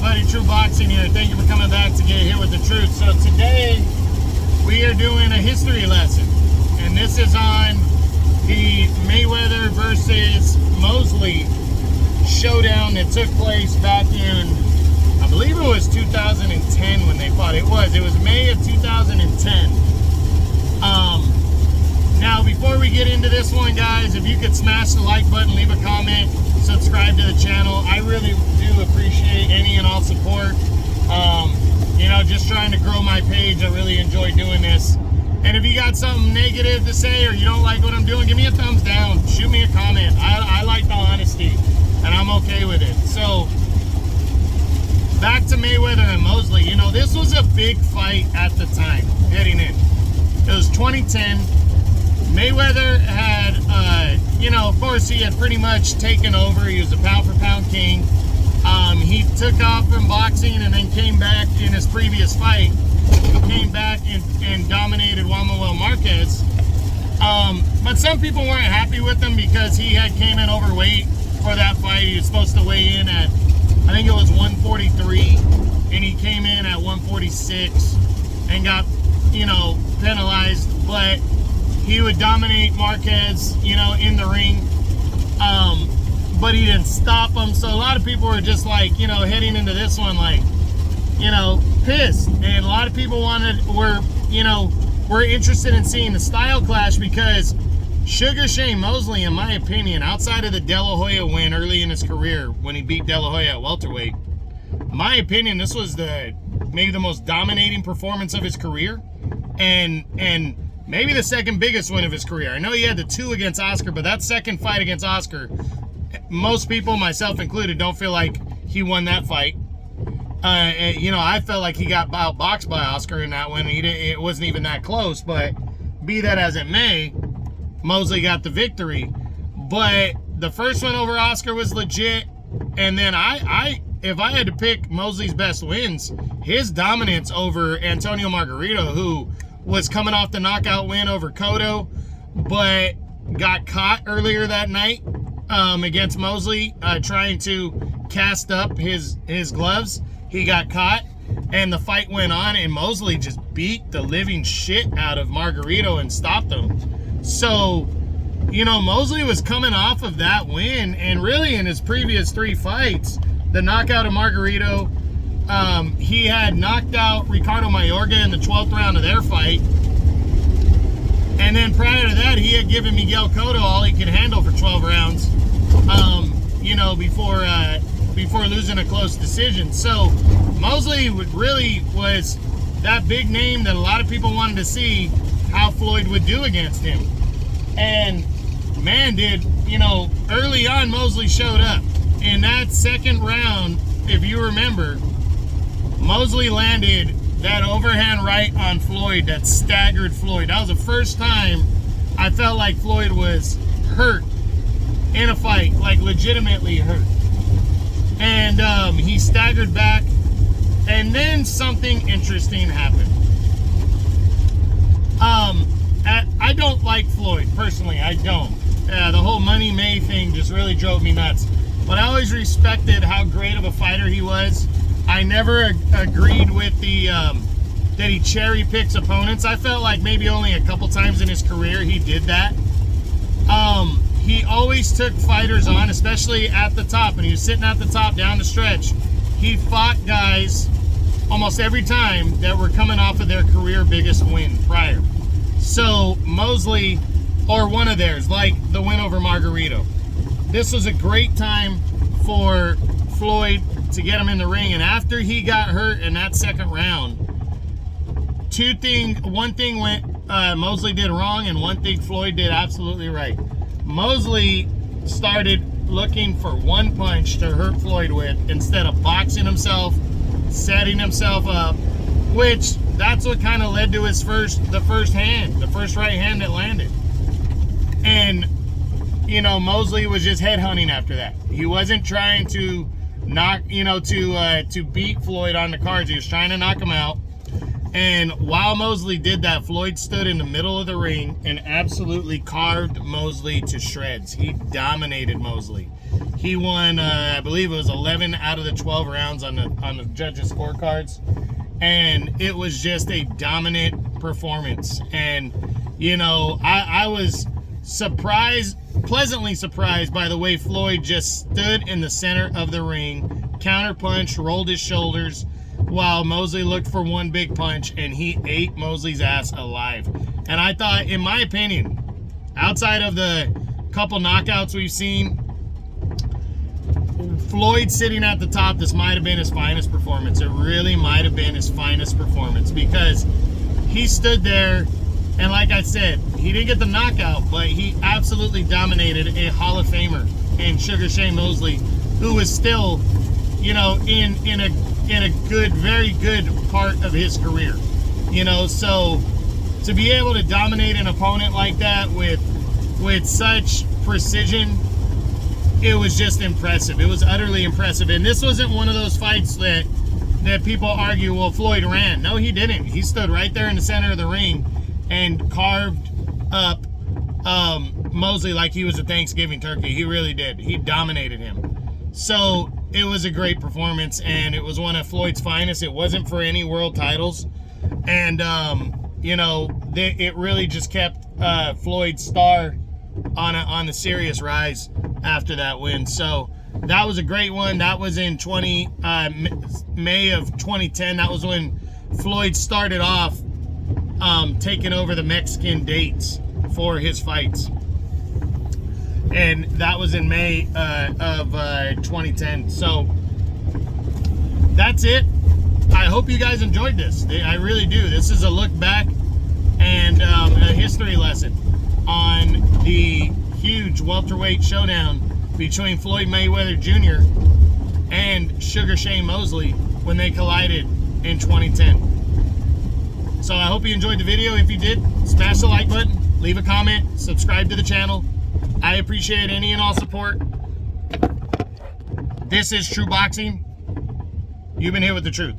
everybody, True Boxing here. Thank you for coming back to get hit with the truth. So today we are doing a history lesson, and this is on the Mayweather versus Mosely showdown that took place back in, I believe it was 2010 when they fought. It was May of 2010. Now before we get into this one, guys, if you could smash the like button, leave a comment, subscribe to the channel. I really do appreciate any and all support. You know, just trying to grow my page. I really enjoy doing this. And if you got something negative to say or you don't like what I'm doing, give me a thumbs down. Shoot me a comment. I like the honesty, and I'm okay with it. So, back to Mayweather and Mosely. You know, this was a big fight at the time, heading in. It was 2010. Mayweather had, you know, of course, he had pretty much taken over. He was a pound-for-pound king. He took off from boxing and then came back in his previous fight. He came back and dominated Juan Marquez. But some people weren't happy with him because he had came in overweight for that fight. He was supposed to weigh in at, I think it was 143, and he came in at 146 and got, you know, penalized. But he would dominate Marquez, you know, in the ring. But he didn't stop him. So a lot of people were just like, you know, heading into this one like, you know, pissed. And a lot of people were interested in seeing the style clash because Sugar Shane Mosely, in my opinion, outside of the De La Hoya win early in his career when he beat De La Hoya at welterweight, in my opinion, this was maybe the most dominating performance of his career, and maybe the second biggest win of his career. I know he had the 2 against Oscar, but that second fight against Oscar, most people, myself included, don't feel like he won that fight. You know, I felt like he got outboxed by Oscar in that one. It wasn't even that close, but be that as it may, Mosely got the victory. But the first one over Oscar was legit, and then if I had to pick Mosley's best wins, his dominance over Antonio Margarito, who was coming off the knockout win over Cotto, but got caught earlier that night against Mosely, trying to cast up his gloves. He got caught, and the fight went on, and Mosely just beat the living shit out of Margarito and stopped him. So, you know, Mosely was coming off of that win, and really in his previous 3 fights, the knockout of Margarito, he had knocked out Ricardo Mayorga in the 12th round of their fight. And then prior to that, he had given Miguel Cotto all he could handle for 12 rounds, you know, before losing a close decision. So Mosely really was that big name that a lot of people wanted to see how Floyd would do against him. And man, you know, early on Mosely showed up. In that second round, if you remember, Mosely landed that overhand right on Floyd that staggered Floyd. That was the first time I felt like Floyd was hurt in a fight, like legitimately hurt. And he staggered back, and then something interesting happened. I don't like Floyd, personally, I don't. The whole Money May thing just really drove me nuts. But I always respected how great of a fighter he was. I never agreed with that he cherry picks opponents. I felt like maybe only a couple times in his career he did that. He always took fighters on, especially at the top, and he was sitting at the top down the stretch. He fought guys almost every time that were coming off of their career biggest win prior. So Mosely, or one of theirs, like the win over Margarito, this was a great time for Floyd to get him in the ring. And after he got hurt in that second round, one thing went Mosely did wrong, and one thing Floyd did absolutely right. Mosely started looking for one punch to hurt Floyd with instead of boxing himself, setting himself up, which that's what kind of led to his first right hand that landed. And you know, Mosely was just headhunting after that. He wasn't trying to to beat Floyd on the cards. He was trying to knock him out. And while Mosely did that, Floyd stood in the middle of the ring and absolutely carved Mosely to shreds. He dominated Mosely. He won, I believe it was 11 out of the 12 rounds on the judges' scorecards. And it was just a dominant performance. And, you know, I was pleasantly surprised by the way Floyd just stood in the center of the ring, counterpunched, rolled his shoulders, while Mosely looked for one big punch, and he ate Mosely's ass alive. And I thought, in my opinion, outside of the couple knockouts we've seen, Floyd sitting at the top, this might have been his finest performance. It really might have been his finest performance, because he stood there, and like I said, he didn't get the knockout, but he absolutely dominated a Hall of Famer in Sugar Shane Mosely, who was still, you know, in a good, very good part of his career. You know, so to be able to dominate an opponent like that with such precision, it was just impressive. It was utterly impressive. And this wasn't one of those fights that people argue, well, Floyd ran. No, he didn't. He stood right there in the center of the ring and carved up Mosely like he was a Thanksgiving turkey. He really did. He dominated him. So it was a great performance, and it was one of Floyd's finest. It wasn't for any world titles. And, you know, it really just kept Floyd's star on a serious rise after that win. So that was a great one. That was in May of 2010. That was when Floyd started off taking over the Mexican dates for his fights. And that was in May of 2010. So that's it. I hope you guys enjoyed this. I really do. This is a look back and a history lesson on the huge welterweight showdown between Floyd Mayweather Jr. and Sugar Shane Mosely when they collided in 2010. So I hope you enjoyed the video. If you did, smash the like button, leave a comment, subscribe to the channel. I appreciate any and all support. This is True Boxing. You've been here with the truth.